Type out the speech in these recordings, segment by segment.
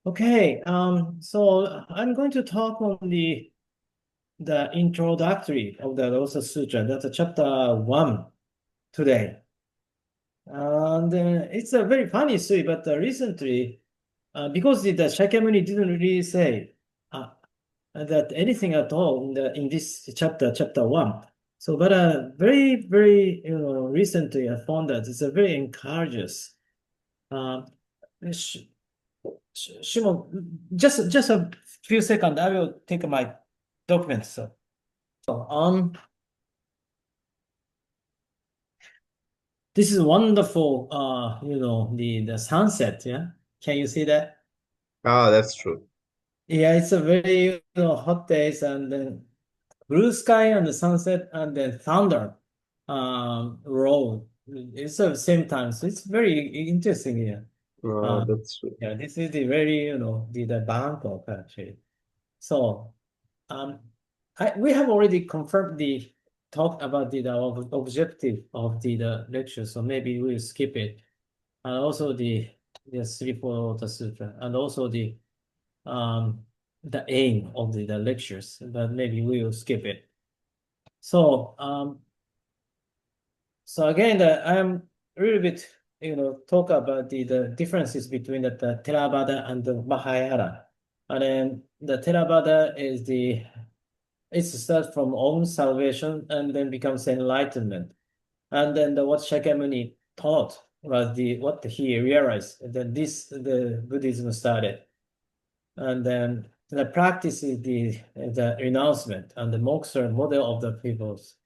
Okay, so I'm going to talk on the introductory of the Losa Sutra. That's chapter 1 today. And it's a very funny story, but recently, because the Shakyamuni didn't really say that anything at all in this chapter 1. So, but very recently I found that it's a very encourages. Um, Shimon, just a few seconds. I will take my documents. This is wonderful. The sunset. Yeah, can you see that? Ah, that's true. Yeah, it's a very hot days and then blue sky and the sunset and then thunder roll. It's at the same time, so it's very interesting here. Ah, Uh, that's true. yeah, this is the very the Bangkok actually. So. Um, we have already confirmed the talk about the objective of the lecture, so maybe we'll skip it. And also the Threefold Sutra, and also um the aim of the lectures, but maybe we will skip it. So so again, I'm a little bit talk about the differences between the Theravada and the Mahayana. And then the Theravada is it starts from own salvation and then becomes enlightenment. And then what Shakyamuni taught was what he realized that the Buddhism started. And then the practice is the renouncement and the moksha model of the peoples.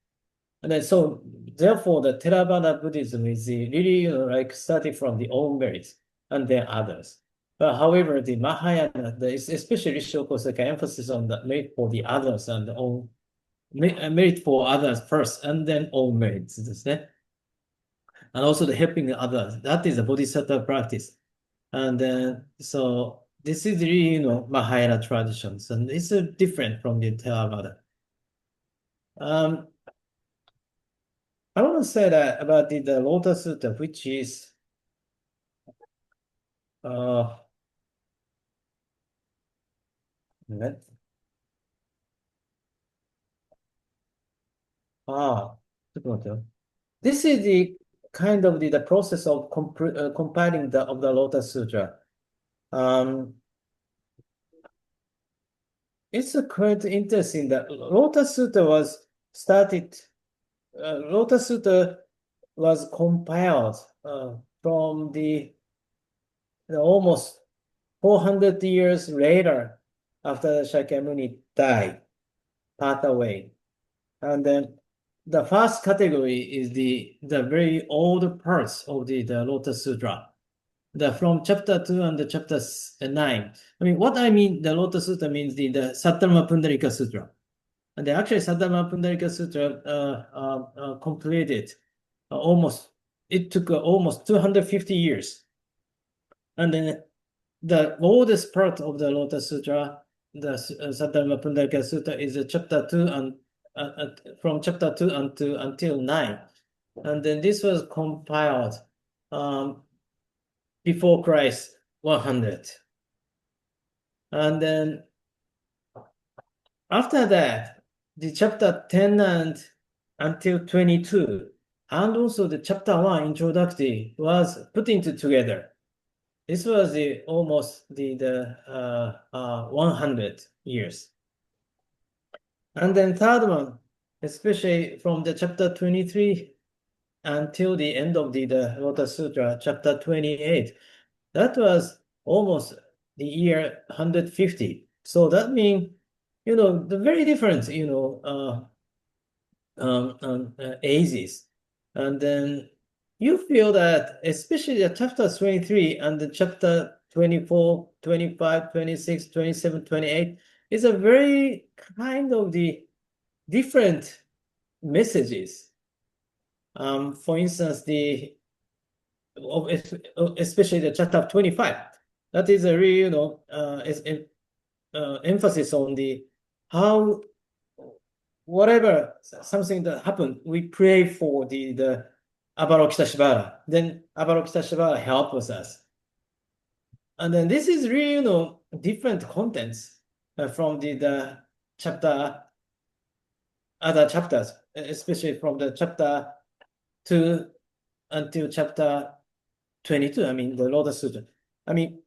And then so therefore the Theravada Buddhism is really like starting from the own merits and then others. But however, the Mahayana, especially Shokosaka, emphasis on the merit for the others and the own merit for others first, and then all merits ですね。And also the helping others. That is a bodhisattva practice. And then, so this is really, Mahayana traditions, and it's different from the Theravada. Um, I want to say that about the Lotus Sutta, which is, uh, let- ah, ちょっと待ってよ。This is the kind of the process of compiling of the Lotus Sutra. Um, It's quite interesting that Lotus Sutta was compiled from the almost 400 years later after Shakyamuni died, passed away. And then the first category is the very old parts of the Lotus Sutra. From chapter 2 and the chapter 9. I mean, what I mean, the Lotus Sutra means the Sattama Pundarika Sutra. And actually, Saddharma Pundarika Sutra completed it took almost 250 years. And then the oldest part of the Lotus Sutra, the Saddharma Pundarika Sutra, is chapter 2 and from chapter 2 until 9. And then this was compiled um, before Christ 100. And then after that, the chapter 10 and until 22, and also the chapter 1 introductory was put into together. This was almost the 100 years. And then third one, especially from the chapter 23 until the end of the Lotus Sutra, chapter 28, that was almost the year 150. So that means, the very different, ages. And then you feel that, especially the chapter 23 and the chapter 24, 25, 26, 27, 28, is a very kind of the different messages. For instance, especially the chapter 25, that is a real, emphasis on the how whatever something that happened, we pray for the Avalokiteshvara. Then Avalokiteshvara helps us. And then this is really, different contents from the chapter, other chapters, especially from the chapter 2 until chapter 22. I mean, the Lotus Sutra. I mean,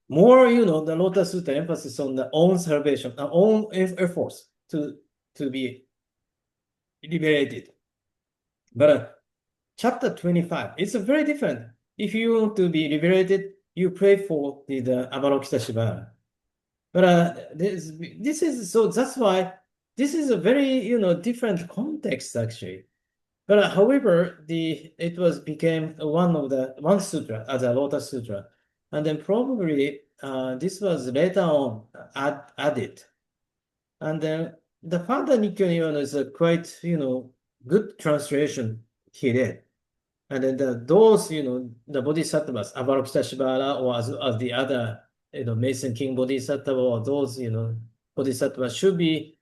more, the Lotus Sutra emphasis on the own salvation, own efforts to be liberated. But chapter 25, it's very different. If you want to be liberated, you pray for the Avalokiteshvara. But this is so that's why this is a very different context actually. But however, it became one sutra as a Lotus Sutra, and then probably this was later on added, and then the Panda Nikkyo is a quite good translation he did. And then those, the bodhisattvas, Avalokiteshvara, or as the other, Mason King Bodhisattva, or those, bodhisattvas should be,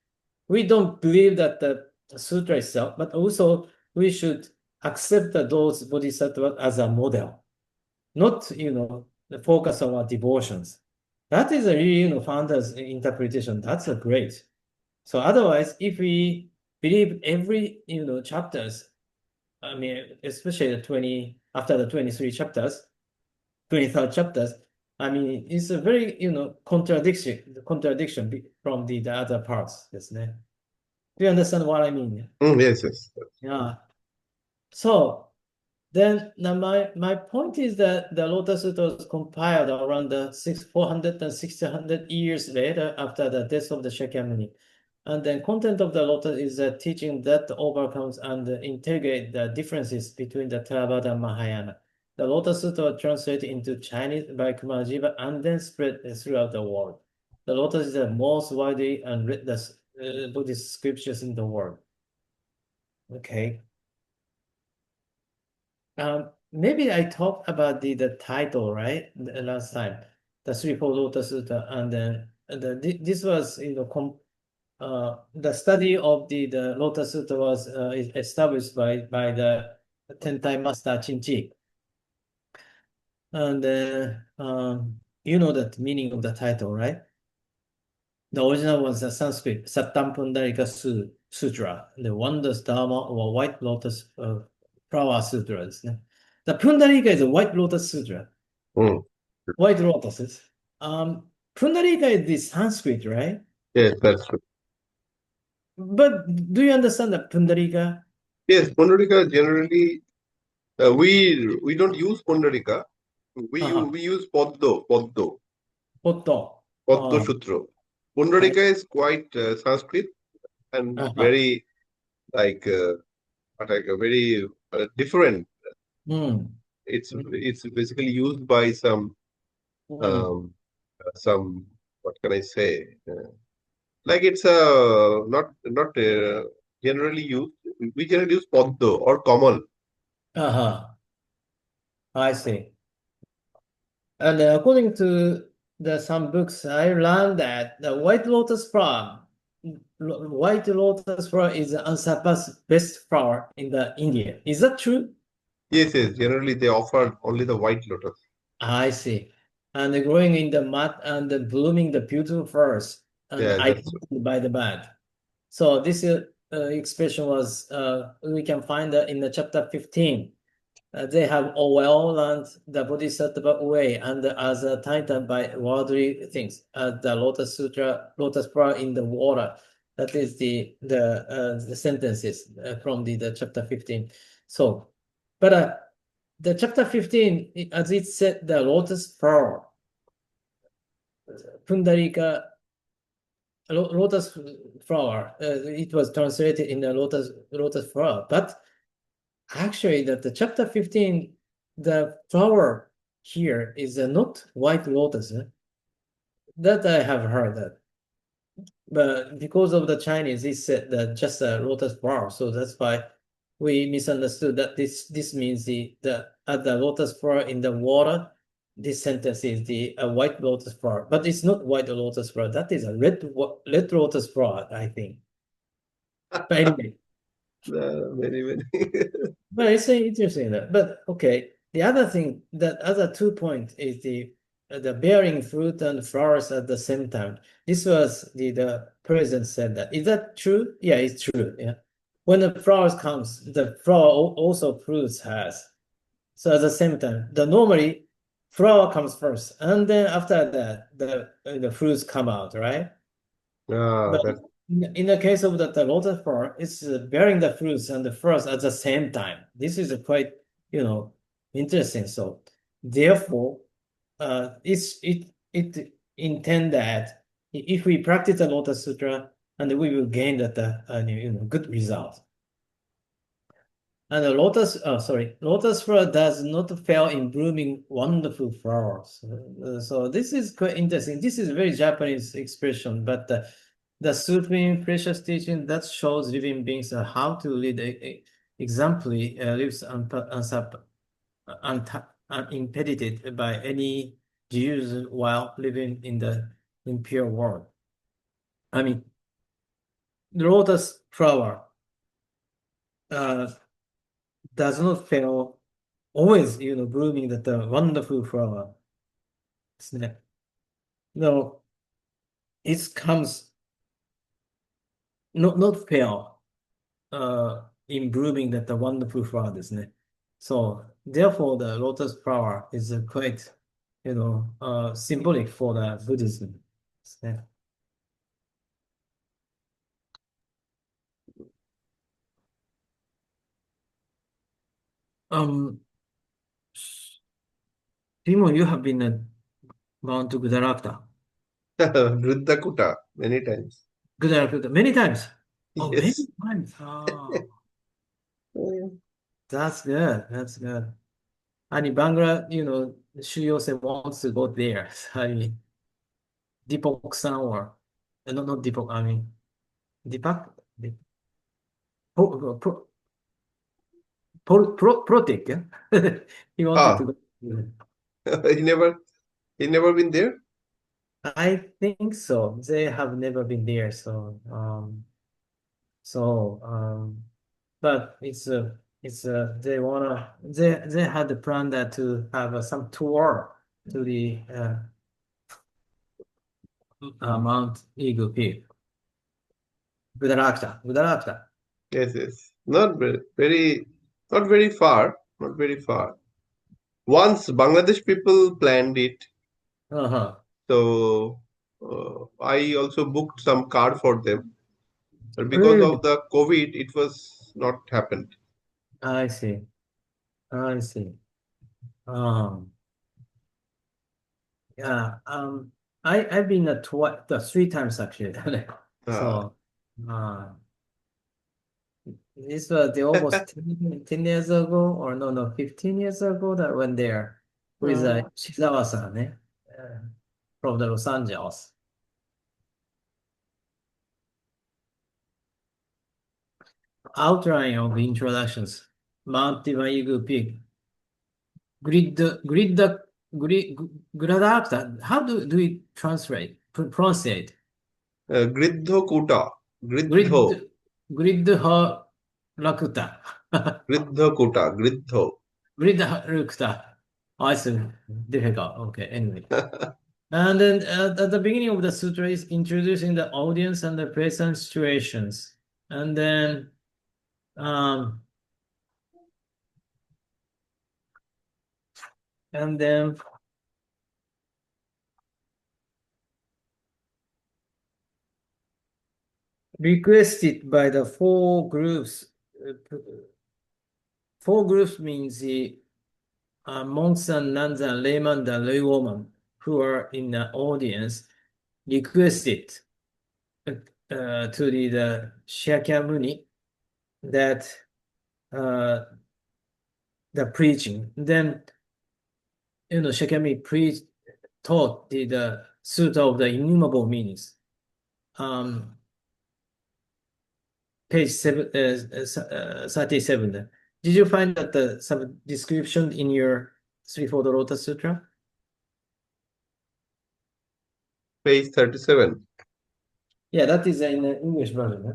we don't believe that the sutra itself, but also we should accept those bodhisattvas as a model, not, the focus on our devotions. That is a really, founder's interpretation. That's a great. So otherwise, if we believe every, chapters, I mean, especially after the 23 chapters, 23rd chapters, I mean, it's a very, contradiction from the other parts, isn't it? Do you understand what I mean? Yes, yes. Yeah. So then now my point is that the Lotus Sutra was compiled around the 400 and 600 years later after the death of the Shakyamuni. And then content of the Lotus is a teaching that overcomes and integrate the differences between the Theravada and Mahayana. The Lotus Sutra was translated into Chinese by Kumarajiva and then spread throughout the world. The Lotus is the most widely and read Buddhist scriptures in the world. Okay. Maybe I talked about the title, right? The last time, the Threefold Lotus Sutra, and then this was the study of the Lotus Sutra was established by the Tentai Master Chinchi. And you know the meaning of the title, right? The original was the Sanskrit Sattam Pundarika Sutra, the Wondrous Dharma or White Lotus Flower Sutra. The Pundarika is a White Lotus Sutra. Mm. White lotuses. Pundarika is the Sanskrit, right? Yes, that's true. But do you understand the Pundarika? Yes, Pundarika generally, we don't use Pundarika. We use Poddo Potto. Sutra. Pundarika is quite Sanskrit and very like a very different. It's basically used by some what can I say? Like it's not generally used. We generally use Poddo or Kamal. I see. And according to some books, I learned that the White Lotus flower is the unsurpassed best flower in the India. Is that true? Yes, yes. Generally, they offer only the white lotus. I see. And growing in the mud and blooming the beautiful flowers and iconic by the bird. So this expression was we can find in the chapter 15. They have well learned the Bodhisattva way and as a title by worldly things. The Lotus Sutra, Lotus flower in the water. That is the sentences from the chapter 15. So, but the chapter 15, as it said, the lotus flower, Pundarika, lotus flower. It was translated in the lotus flower, but actually, the chapter 15, the flower here is not white lotus. That I have heard that. But because of the Chinese, it said that just a lotus flower. So that's why we misunderstood that this means the lotus flower in the water. This sentence is the white lotus flower, but it's not white lotus flower. That is a red lotus flower, I think. But anyway. Very. But it's interesting that. But okay, the other thing, that other 2 points is the bearing fruit and flowers at the same time. This was the president said that. Is that true? Yeah, it's true. Yeah. When the flowers comes, the flower also fruits has. So at the same time, the normally flower comes first, and then after that, the fruits come out, right? Ah, But that in the case of the lotus flower, it's bearing the fruits and the flowers at the same time. This is quite, interesting. So therefore, it intend that if we practice the Lotus Sutra, and we will gain that good result. And the lotus flower does not fail in blooming wonderful flowers. So this is quite interesting. This is a very Japanese expression, but the Supreme Precious Teaching that shows living beings how to lead exemplary lives unimpeded by any disease while living in the impure world. I mean, the lotus flower uh, does not fail, always, blooming that wonderful flower. No, it comes not fail in blooming that the wonderful flower, isn't it? So therefore, the lotus flower is quite, symbolic for the Buddhism. Um, Timo, you have been Mount Gudarakta. Vriddhakuta many times. Gudarakta many times. Oh, many Yes. times. Oh, that's good. That's good. And in Bangla, Shuyose wants to go there. I mean, Deepak-san or not Deepak, I mean, Deepak? Pro, pro, Protic, yeah? He wanted to Ah, go. he never he never been there. I think so. They have never been there, so but they had the plan that to have some tour to the Mount Eagle Peak. Gudarakta. Yes, yes. Not not very far. Not very far. Once Bangladesh people planned it, Uh-huh. so I also booked some car for them. But because Really? of the COVID, it was not happened. I see. I see. Um, yeah. I've been the 3 times actually. Ah, So, uh, this was the almost 10 years ago, or no, 15 years ago that went there with Shizawa-san, from the Los Angeles. Outline of the introductions. Mount Imayigu Peak. Grid, grid, grid, Gradakta. How do we translate, pronounce it? Gridhokuta. Gridho. Grid, grid ha Rakuta. Gridhokuta. Gridho. Grid Rakuta. Oh, it's difficult. Okay, anyway. And then at the beginning of the sutra is introducing the audience and the present situations. And then um and then requested by the four groups. Four groups means the monks and nuns and laymen and laywomen who are in the audience requested to the Shakyamuni that the preaching. Then Shakyamuni taught the Sutta of the Innumerable Meanings. Page 37. Did you find that some description in your Threefold Lotus Sutra? Page 37. Yeah, that is in the English version. Huh?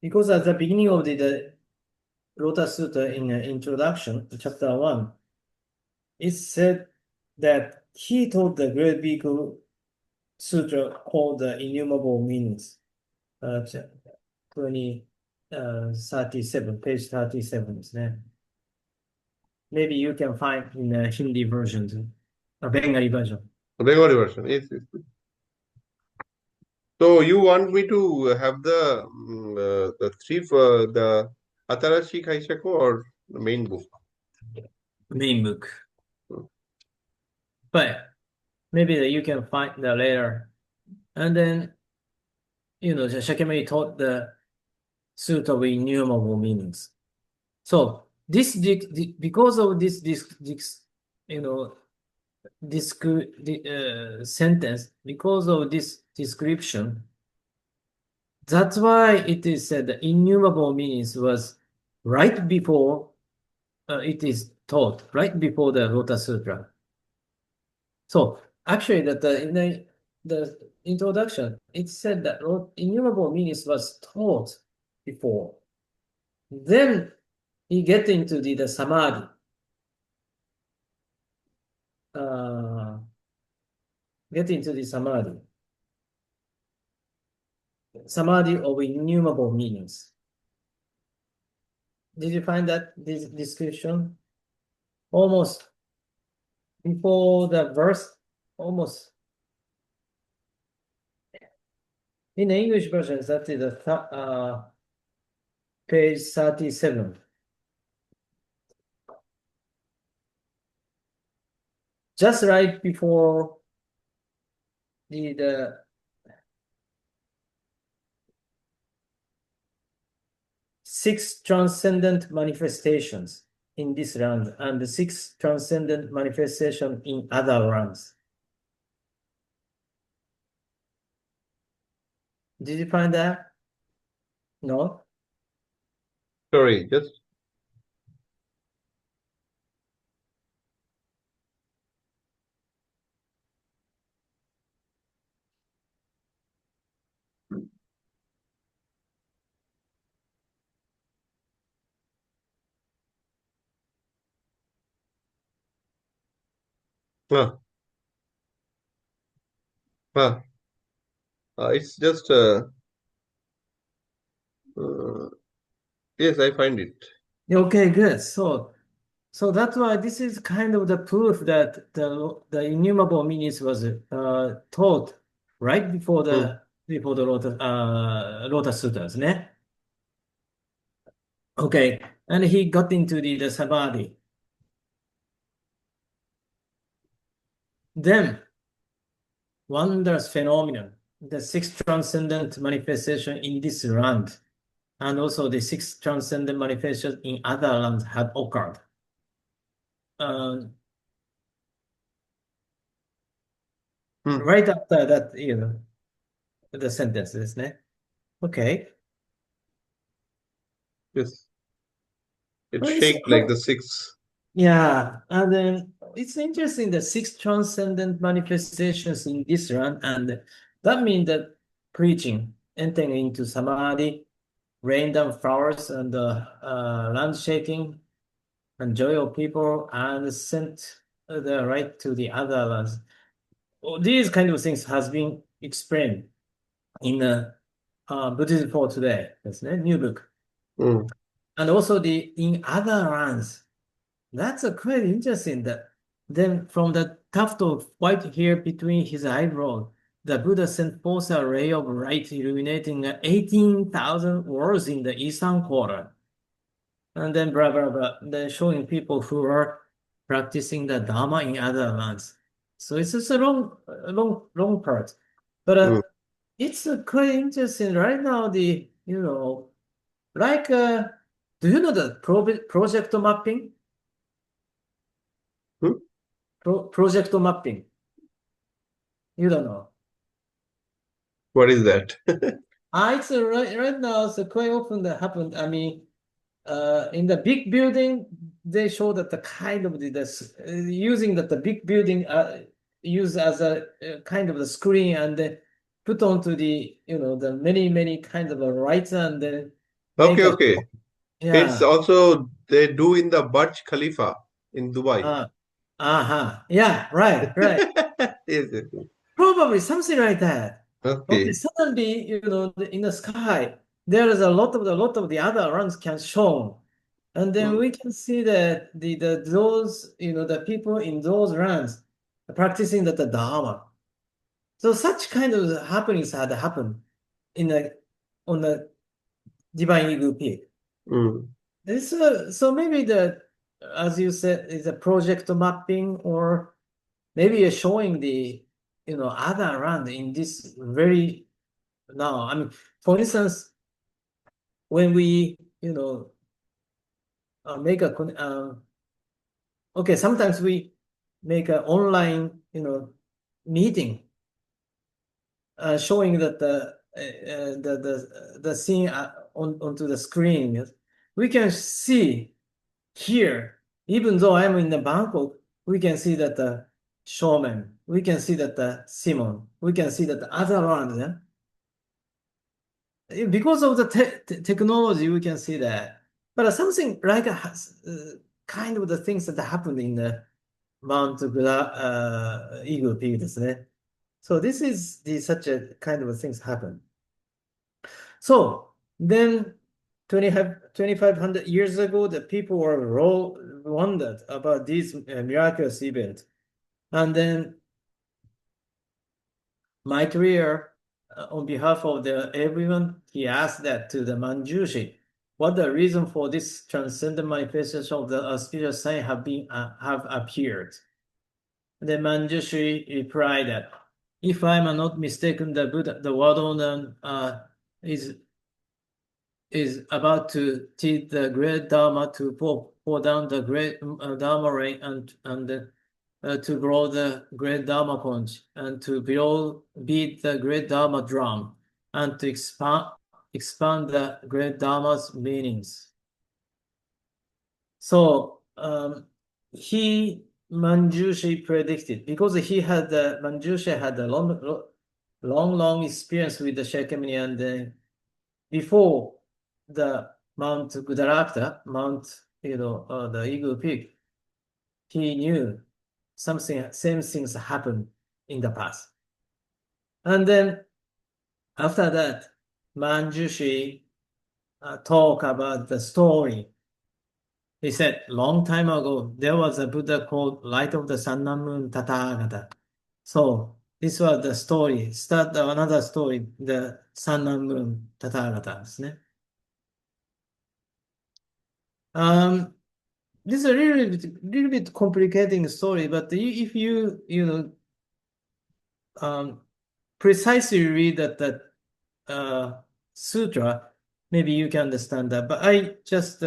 because at the beginning of the Lotus Sutra in the introduction, chapter 1, it said that he taught the great Bhikkhu Sutra called the Innumerable Meanings. 20, 37, page 37 ですね。Maybe you can find in the Hindi version too, a Bengali version. Bengali version. Yes, yes. So you want me to have the Atarashi Kaishaku or the main book? Main book. Hmm. But maybe that you can find that later. And then, Shakyamuni taught the Sutra with innumerable meanings. So because of this sentence, because of this description, that's why it is said that innumerable meanings was right before it is taught, right before the Lotus Sutra. So actually, that in the introduction, it said that innumerable meanings was taught before. Then he get into the samadhi. Get into the samadhi. Samadhi of innumerable meanings. Did you find that this description? Almost before the verse, almost. In the English version, that is the page 37. Just right before the six transcendent manifestations in this round and the six transcendent manifestation in other rounds. Did you find that? No? Sorry, just uh, uh, it's just yes, I find it. Okay, good. So that's why this is kind of the proof that the innumerable meanings was taught right before the Lotus Sutras, ne? Okay, and he got into the samadhi. Then wondrous phenomenon, the six transcendent manifestation in this round, and also the six transcendent manifestations in other lands had occurred. Right after that, the sentences, ne? Okay. Yes, it Well, shaped like the six. Yeah, and then it's interesting the six transcendent manifestations in this run, and that means that preaching, entering into samadhi, rain down flowers and land shaking, and joy of people, and sent the right to the other lands. These kind of things has been explained in Buddhism for Today. That's a new book, and also in other lands. That's a quite interesting that then from the tuft of white hair between his eyebrows, the Buddha sent forth a ray of light illuminating 18,000 worlds in the eastern quarter. And then blah, blah, blah, then showing people who are practicing the Dharma in other lands. So it's just a long part. But it's quite interesting right now, like, do you know the project mapping? Project mapping. You don't know. What is that? It's right now. So quite often that happened. I mean, in the big building, they show that the kind of using that the big building use as a kind of the screen and then put onto the the many kinds of lights and then make Okay, a, okay. It's yeah, also they do in the Burj Khalifa in Dubai. uh, yeah, right. Yes, yes, yes. Probably something like that. Okay, Okay. suddenly, in the sky, there is a lot of the other runs can show. And then Mm, we can see that those, the people in those runs are practicing the Dharma. So such kind of happenings had happened in the on the Divine Eagle Peak. mm, So maybe as you said, is a project mapping or maybe you're showing other run in this very now. I mean, for instance, when we, make okay, sometimes we make an online, meeting, showing that the scene onto the screen. Yes. We can see here, even though I'm in the Bangkok, we can see that the showman, we can see that the Simon, we can see that the other ones. Yeah? Because of the technology, we can see that. But something like kind of the things that happened in the Eagle Peak ですね。So this is such a kind of things happen. So then 2,500 years ago, the people were all wondered about this miraculous event. And then Maitreya, on behalf of everyone, he asked that to the Manjushri, what the reason for this transcendent manifestation of the auspicious sign have appeared. The Manjushri replied that, if I am not mistaken, the Buddha, the world owner, is about to teach the great Dharma to pour down the great Dharma rain and to blow the great Dharma conch and to beat the great Dharma drum and to expand the great Dharma's meanings. So Manjushri predicted because Manjushri had a long experience with the Shakyamuni and before the Mount Gudarakta, the Eagle Peak, he knew same things happened in the past. And then after that, Manjushri talk about the story. He said, long time ago, there was a Buddha called Light of the Sun and Moon Tathagata. So this was the story. Start another story, the Sun and Moon Tathagata ですね。This is a little bit complicating story, but if precisely read that sutra, maybe you can understand that. But I just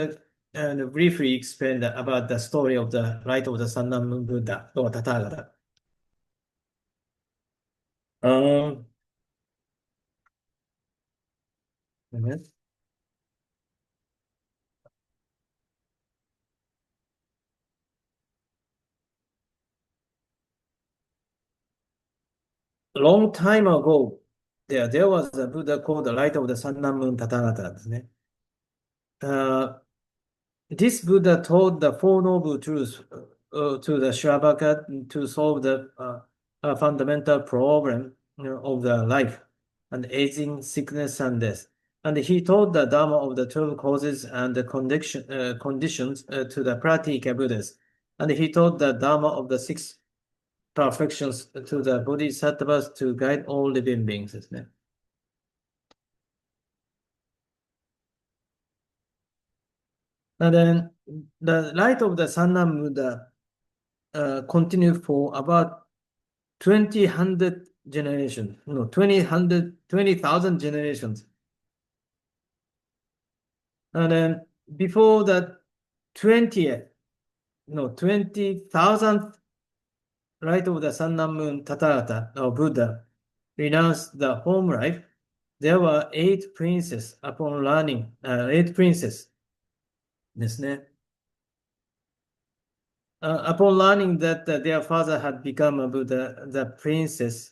briefly explained about the story of the Light of the Sun and Moon Buddha or Tathagata. Um, mhm. Long time ago, there was a Buddha called the Light of the Sun and Moon Tathagata ですね。This Buddha taught the Four Noble Truths to the Shravaka to solve the fundamental problem of the life and aging, sickness, and death. And he taught the Dharma of the 12 causes and the conditions to the Pratika Buddhas. And he taught the Dharma of the 6 perfections to the Bodhisattvas to guide all living beings ですね。And then the light of the Sanam Buddha continued for about 20,000 generations. No, 20,000 generations. And then before that 20,000th light of the sun and moon Tathagata or Buddha renounced the home life. There were 8 princes upon learning, 8 princes ですね。Upon learning that their father had become a Buddha, the princess,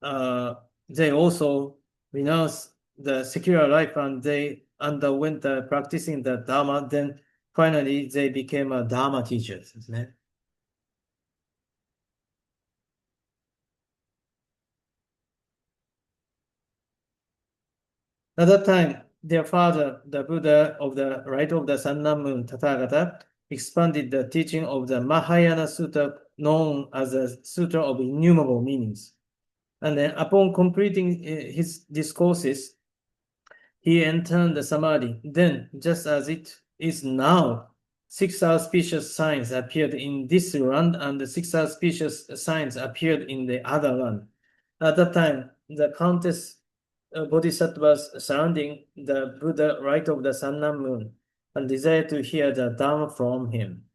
they also renounced the secular life and they underwent practicing the Dharma, then finally they became a Dharma teachers ですね。At that time, their father, the Buddha of the right of the Sannamun Tathagata, expanded the teaching of the Mahayana Sutta, known as the Sutra of Innumerable Meanings. And then upon completing his discourses, he entered the Samadhi. Then, just as it is now, six auspicious signs appeared in this land, and the six auspicious signs appeared in the other land. At that time, the countless bodhisattvas surrounding the Buddha right of the sun and moon and desire to hear the Dharma from him.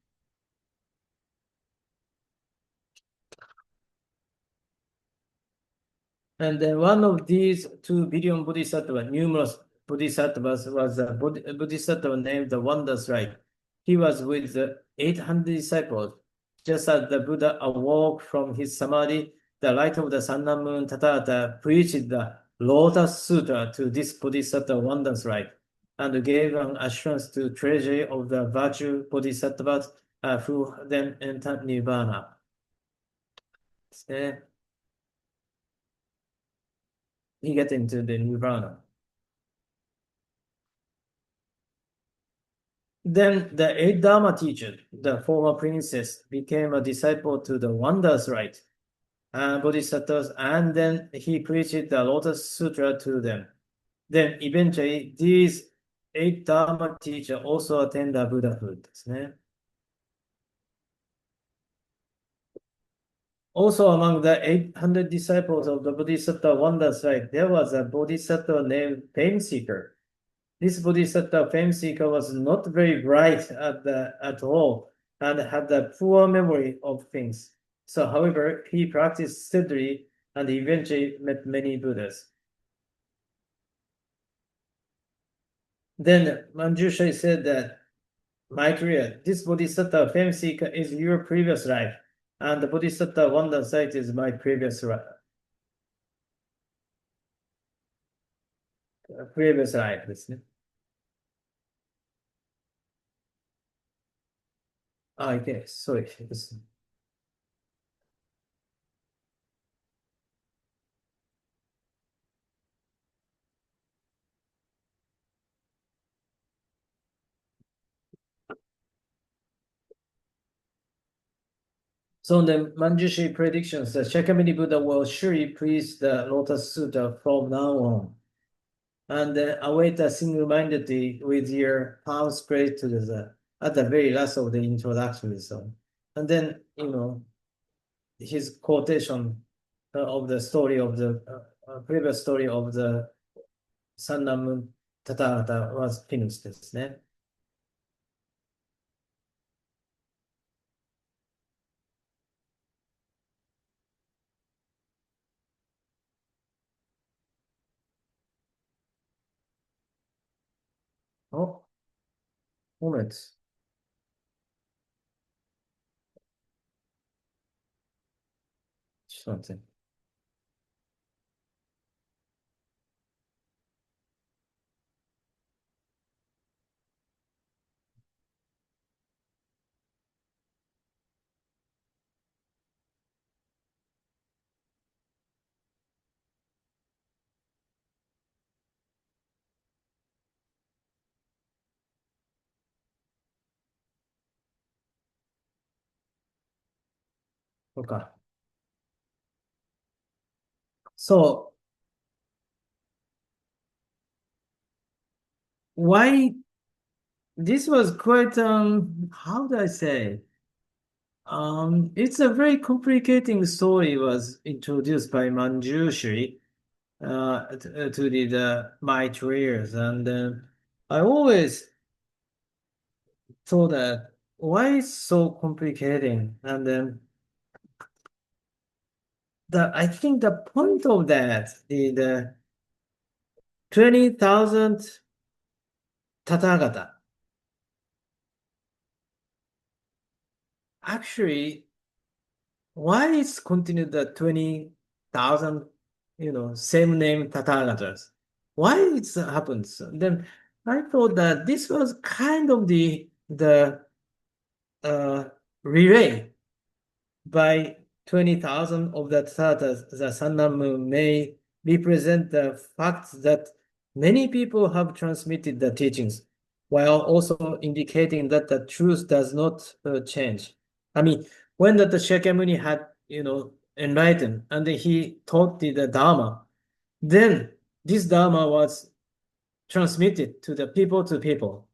And then one of these 2 billion bodhisattvas, numerous bodhisattvas, was a bodhisattva named the Wondrous Right. He was with the 800 disciples. Just as the Buddha awoke from his samadhi, the light of the sun and moon Tathagata preached the Lotus Sutra to this bodhisattva Wondrous Right and gave an assurance to treasury of the virtue bodhisattvas who then entered nirvana. ですね。He get into the nirvana. Then the eight Dharma teacher, the former princess, became a disciple to the Wondrous Right bodhisattvas, and then he preached the Lotus Sutra to them. Then eventually, these eight Dharma teachers also attained the Buddhahood ですね。Also among the 800 disciples of the Bodhisattva Wondrous Right, there was a bodhisattva named Fame Seeker. This bodhisattva fame seeker was not very bright at all and had a poor memory of things. So, however, he practiced steadily and eventually met many Buddhas. Then Manjushri said that, Maitreya, this bodhisattva fame seeker is your previous life, and the bodhisattva wonder sight is my previous life. Previous life ですね。いて、そうです。So the Manjushri predictions that Shakyamuni Buddha will surely preach the Lotus Sutra from now on. And await a single-mindedly with your palms spread to the at the very last of the introductory song. And then, his quotation of the story of the previous story of the Sannamun Tathagata was finished ですね。お、moments. ちょっと待って。そうか。So, why this was quite how do I say? It's a very complicating story was introduced by Manjushri to the Maitreya, and I always thought that why it's so complicating, and I think the point of that is the 20,000 Tathagata. Actually, why it's continued the 20,000, same name Tathagatas? Why it happens? Then I thought that this was kind of the relay by 20,000 of that thought that the sun and moon may represent the fact that many people have transmitted the teachings, while also indicating that the truth does not change. I mean, when the Shakyamuni had, enlightened and he taught the Dharma, then this Dharma was transmitted to people to people.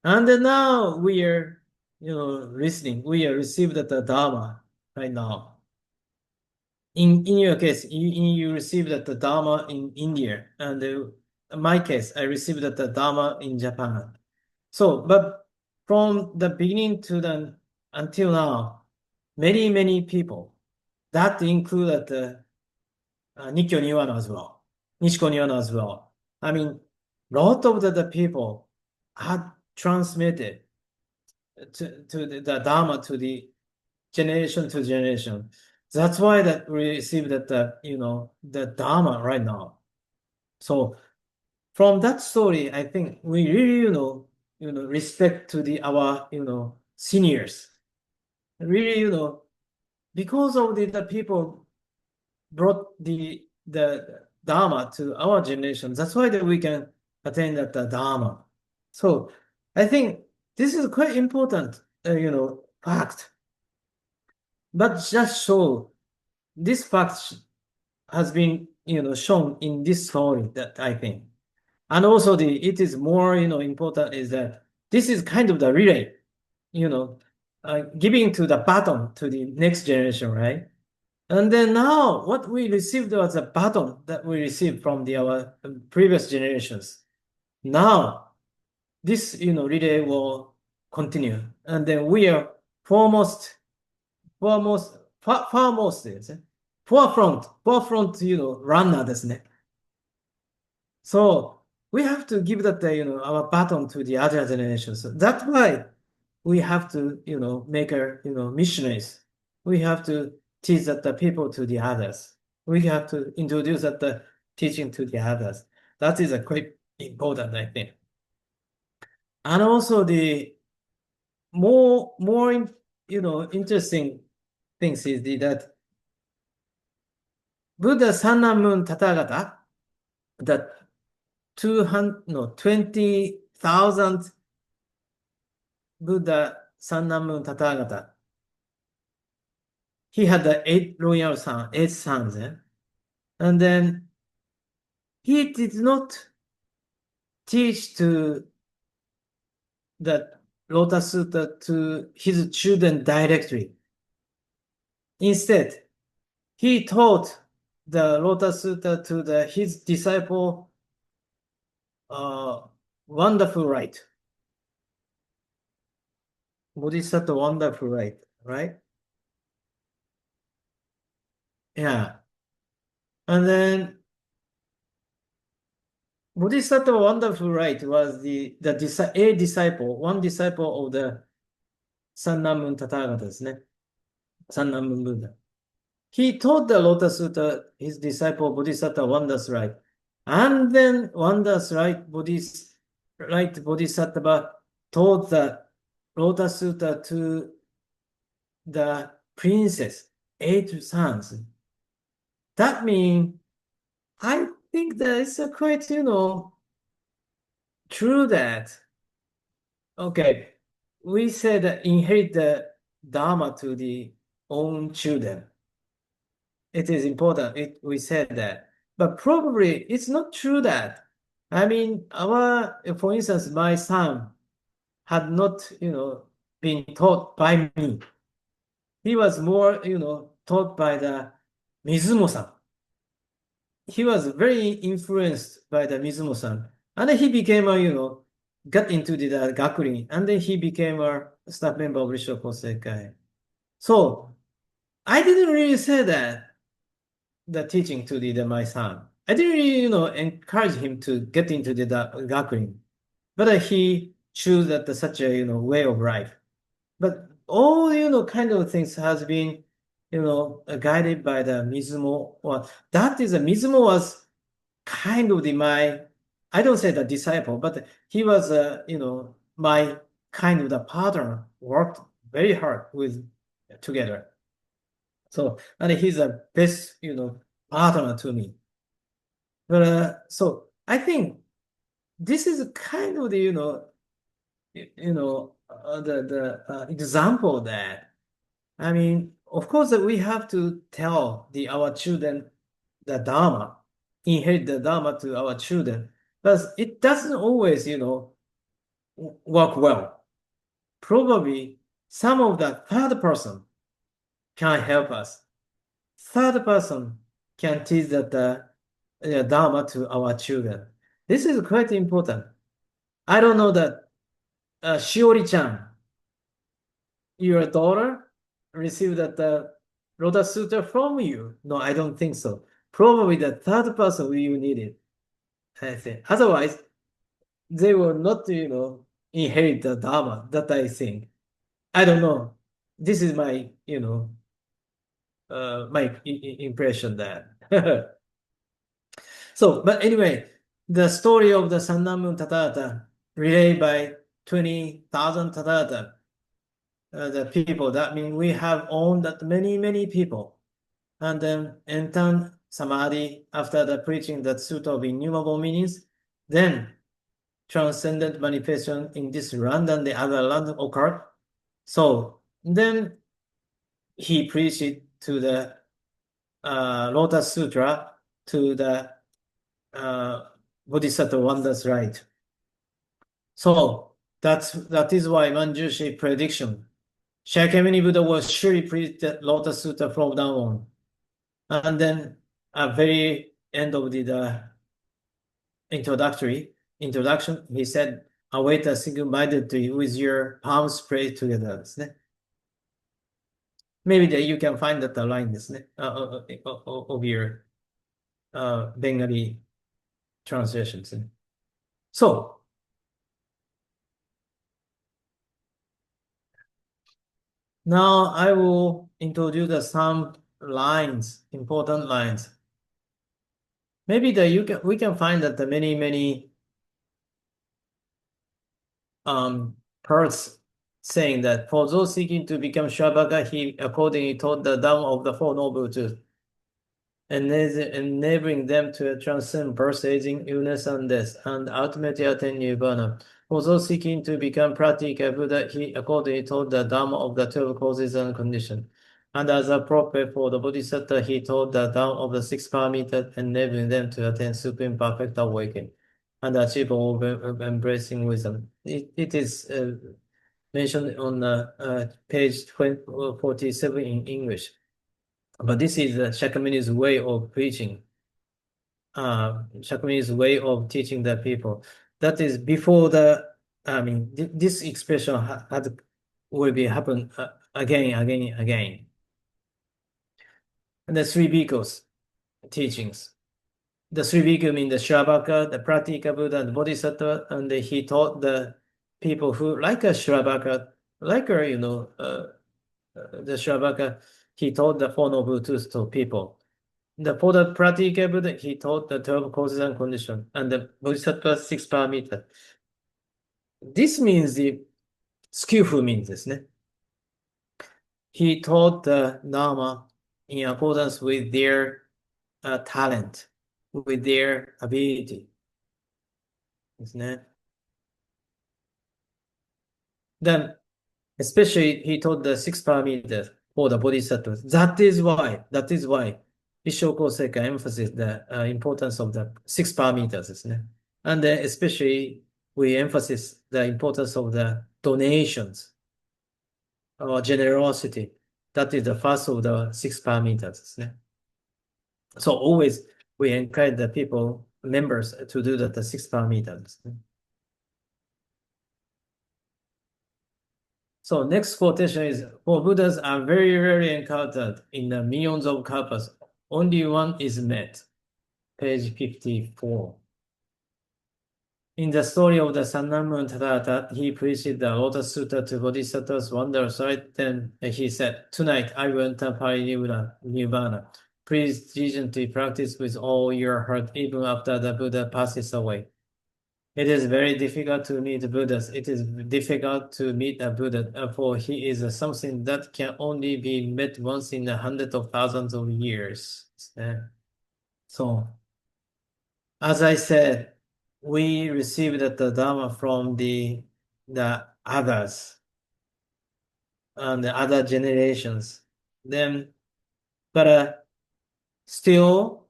And now we are, listening. We are received the Dharma right now. In your case, you received the Dharma in India, and in my case, I received the Dharma in Japan. So, but from the beginning to the until now, many people, that included the Nikkyo Nibbana as well, Nishiko Nibbana as well. I mean, lot of the people had transmitted to the Dharma to the generation to generation. That's why that we receive that the Dharma right now. So from that story, I think we really respect to our seniors. Really because of the people brought the Dharma to our generation. That's why that we can attain that the Dharma. So I think this is quite important, fact. But just show this fact has been, shown in this story that I think. And also it is more, important is that this is kind of the relay, giving to the baton to the next generation, right? And then now what we received was a baton that we received from our previous generations. Now this, relay will continue. And then we are foremost, foremost ですね。forefront, runner ですね。So we have to give that, our baton to the other generations. So that's why we have to, make our, missionaries. We have to teach that the people to the others. We have to introduce that the teaching to the others. That is a quite important, I think. And also the more, interesting things is that Buddha Sun and Moon Tathagata, that 20,000 Buddha Sun and Moon Tathagata. He had the eight sons, and then he did not teach to the Lotus Sutta to his children directly. Instead, he taught the Lotus Sutta to his disciple, Wonderful Right. Bodhisattva Wonderful Right, right? Yeah. And then Bodhisattva Wonderful Right was one disciple of the Sannamun Tathagata ですね。Sannamun Buddha. He taught the Lotus Sutta, his disciple Bodhisattva Wonders Right. And then Wonders Right Bodhisattva taught the Lotus Sutta to the princess, 8 sons. That means, I think that it's quite, true that, okay, we said that inherit the Dharma to the own children. It is important. We said that. But probably it's not true that. I mean, for instance, my son had not, been taught by me. He was more, taught by the Mizumo-san. He was very influenced by the Mizumo-san. And then he became got into the Gakurin. And then he became a staff member of Risho Kosekai. So I didn't really say that the teaching to my son. I didn't really, encourage him to get into the Gakurin. But he chose that such a, way of life. But all, kind of things has been, guided by the Mizumo. Well, that is, Mizumo was kind of my I don't say the disciple, but he was, my kind of the partner, worked very hard with together. So, and he's a best, partner to me. But so I think this is kind of the, the example that, I mean, of course, that we have to tell our children the Dharma, inherit the Dharma to our children, but it doesn't always, work well. Probably some of the third person can help us. Third person can teach the Dharma to our children. This is quite important. I don't know that Shiori-chan, your daughter, received the Lotus Sutra from you. No, I don't think so. Probably the third person you needed. I think. Otherwise, they will not, inherit the Dharma, that I think. I don't know. This is my, my impression that. So, but anyway, the story of the Sannamun Tathagata relayed by 20,000 Tathagata, the people, that means we have owned that many people. And then entered Samadhi after the preaching that Sutta of innumerable meanings, then transcendent manifestation in this random, the other random occurred. So then he preached it to the Lotus Sutra to the Bodhisattva Wonders Right. So that is why Manjushri prediction. Shakyamuni Buddha was surely preached the Lotus Sutra from now on. And then at very end of the introduction, he said, await a single-mindedly with your palms spread together. Maybe that you can find that line of your Bengali translations. So, now I will introduce some lines, important lines. Maybe that we can find that the many parts saying that for those seeking to become Shravaka, he accordingly taught the Dhamma of the Four Noble Truths, enabling them to transcend birth, aging, illness, and death, and ultimately attain Nirvana. For those seeking to become Pratika Buddha, he accordingly taught the Dhamma of the 12 causes and conditions. And as appropriate for the Bodhisattva, he taught the Dhamma of the 6 parameters, enabling them to attain supreme perfect awakening and achieve all embracing wisdom. It is mentioned on page 47 in English. But this is Shakyamuni's way of preaching. Shakyamuni's way of teaching the people. That is before this expression will be happen again. And the three bhikkhus teachings. The three bhikkhus mean the Shravaka, the Pratika Buddha, and the Bodhisattva, and he taught the people who like a Shravaka, the Shravaka, he taught the Four Noble Truths to people. For the Pratika Buddha, he taught the 12 causes and conditions, and the Bodhisattva 6 parameters. This means the skillful means this. He taught the Dharma in accordance with their talent, with their ability. Then, especially, he taught the 6 parameters for the bodhisattvas. That is why Isshoku Seika emphasizes the importance of the 6 parameters. And then especially, we emphasize the importance of the donations or generosity. That is the first of the 6 parameters. So always we encourage the people, members, to do the 6 parameters. So next quotation is, for Buddhas are very rarely encountered in the millions of kalpas. Only one is met. Page 54. In the story of the Sannamun Tathagata, he preached the Lotus Sutra to Bodhisattvas wonders, right? Then he said, tonight I will enter Nirvana. Please diligently practice with all your heart, even after the Buddha passes away. It is very difficult to meet Buddhas. It is difficult to meet a Buddha, for he is something that can only be met once in 100 of thousands of years. So, as I said, we received the Dharma from the others and the other generations. Then, but still,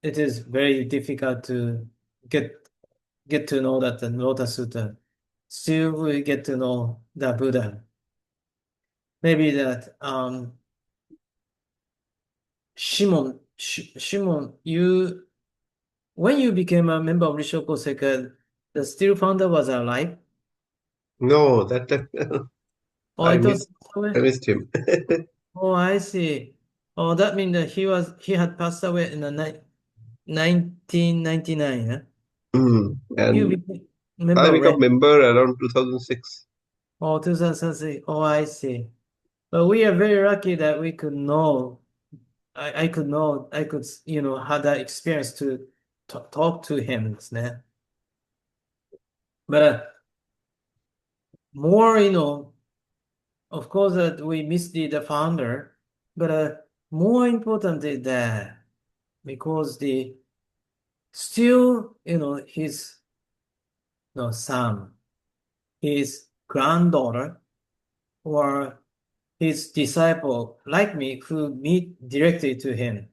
it is very difficult to get to know that the Lotus Sutta. Still, we get to know the Buddha. Maybe that Shimon, when you became a member of Rishoku Sekai, the still founder was alive, No, that or I it was missed. I missed him. Oh, I see. Oh, that means that he had passed away in the 1999, huh? You And became I member became when? member around 2006. Oh, 2006. Oh, I see. But we are very lucky that we could know. I could know. I could, have that experience to talk to him, ですね. But more, of course, that we miss the founder. But more important is that because still, his no son, his granddaughter, or his disciple, like me, who meet directly to him,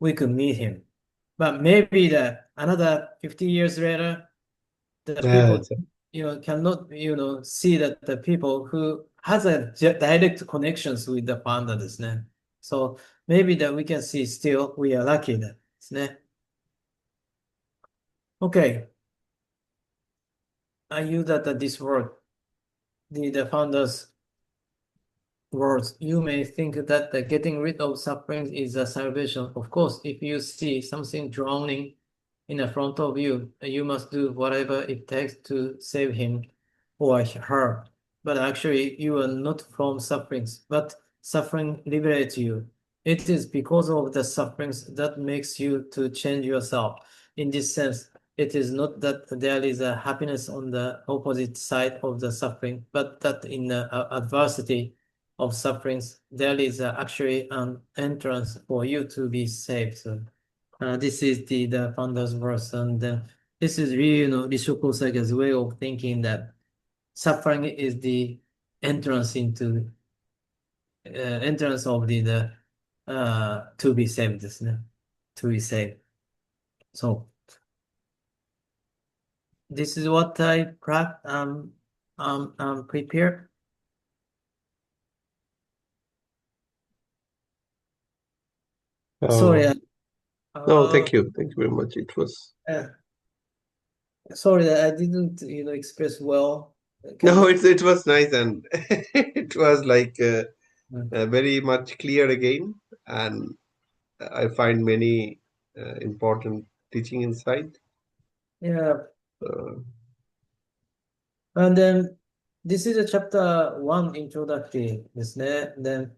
we could meet him. But maybe that another 50 years later, the Yeah, people, cannot, see that the people who has a direct connections with the founder ですね. So maybe that we can see still we are lucky ですね. Okay. I use this word, the founder's words. You may think that getting rid of suffering is a salvation. Of course, if you see something drowning in the front of you, you must do whatever it takes to save him or her. But actually, you are not from sufferings, but suffering liberates you. It is because of the sufferings that makes you to change yourself. In this sense, it is not that there is a happiness on the opposite side of the suffering, but that in the adversity of sufferings, there is actually an entrance for you to be saved. So, this is the founder's verse, and this is really, Rishoku Saiga's way of thinking that suffering is the entrance into entrance of to be saved, ですね. To be saved. So this is what I prepared. Sorry, Oh, no, thank you. Thank you very much. It was. uh, sorry that I didn't, express well. Can No, you? it was nice, and it was like Mm. very much clear again, and I find many important teaching inside. Yeah, Uh, and then this is a chapter one introductory, ですね. Then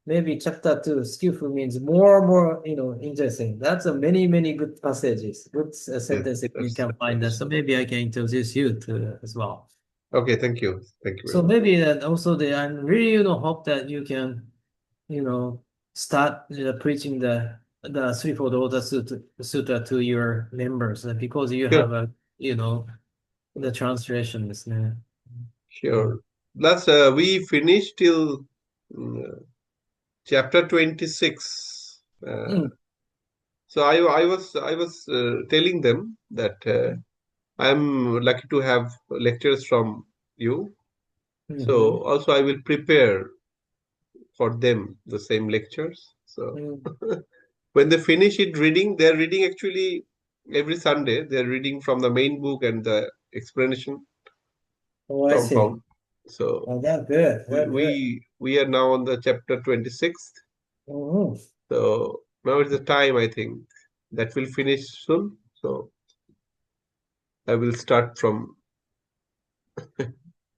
maybe chapter two, skillful means more, interesting. That's a many good passages, good yeah, sentences you that's can find that. So maybe I can introduce you to as well. okay. Thank you. Thank you very So much. maybe that also I really, hope that you can, you know, start preaching the Threefold Lotus Sutra to your members because you Sure, have the translation, ですね. sure. Last we finished till mm, chapter 26. Mm. So I was telling them that I'm lucky to have lectures from you. Mm-hmm. So also I will prepare for them the same lectures. So Mm. when they finish it reading, they're reading actually every Sunday. They're reading from the main book and the explanation Oh, I from see. Found. So Oh, that's good. we That's good. we are now on the chapter 26th. Mhm. So now is the time I think that will finish soon. So I will start from.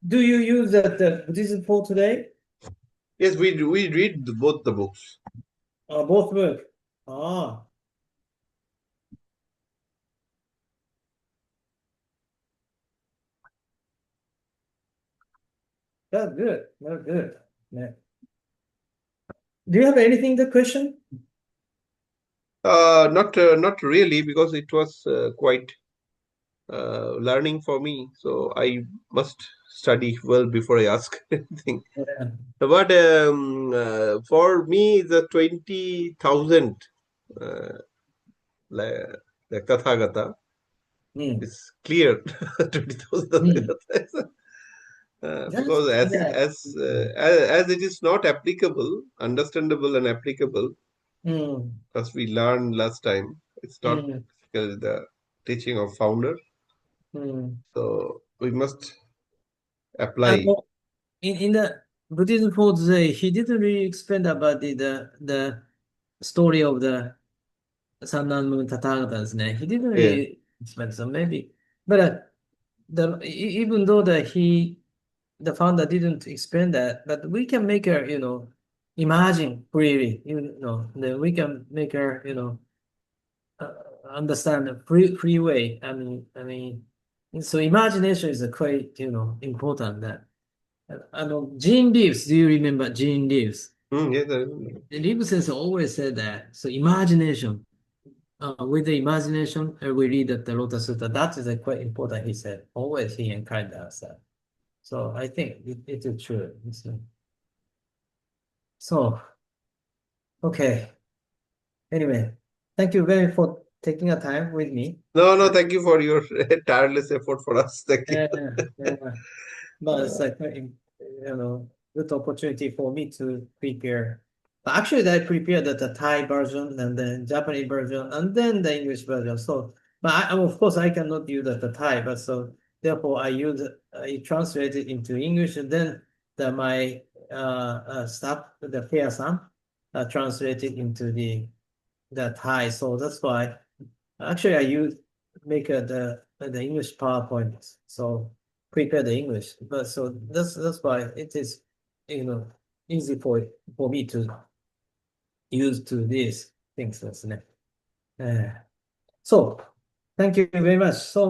Do you use that Buddhism for today? Yes, we read both the books. Both work. Ah, That's good. That's good. Yeah. Do you have anything to question? Not really, because it was quite learning for me. So I must study well before I ask anything. Yeah. But for me, the 20,000 uh, the Tathagata Mm. is clear. 20,000 Mm. Tathagata is, because Yeah. as it is not applicable, understandable and applicable, Mm. as we learned last time, it's not Mm. the teaching of founder. Mm. So we must And apply. in the Buddhism for today, he didn't really explain about the story of the Sannan Moon Tathagata, isn't it? He didn't Yeah. really explain, so maybe. But even though the founder didn't explain that, but we can make her, imagine freely, then we can make her, uh, understand the free way. So imagination is a quite, important that. Gene Reeves, do you remember Gene Reeves? Yes, Reeves has always said that. So imagination, with the imagination, we read that the Lotus Sutra. That is quite important. He said always he encouraged us that. So I think it is true. So okay. Anyway, thank you very for taking a time with me. no, thank you for your tireless effort for us. Thank you. Yeah. But it's Uh, like, good opportunity for me to prepare. But actually, I prepared the Thai version and then Japanese version and then the English version. So, but of course, I cannot use the Thai, but so therefore I translate it into English and then my staff, the Fair-san, translated into the Thai. So that's why actually I make the English PowerPoint. So prepare the English. But so that's why it is easy for me to use to these things. ですね。そう。Thank you very much. So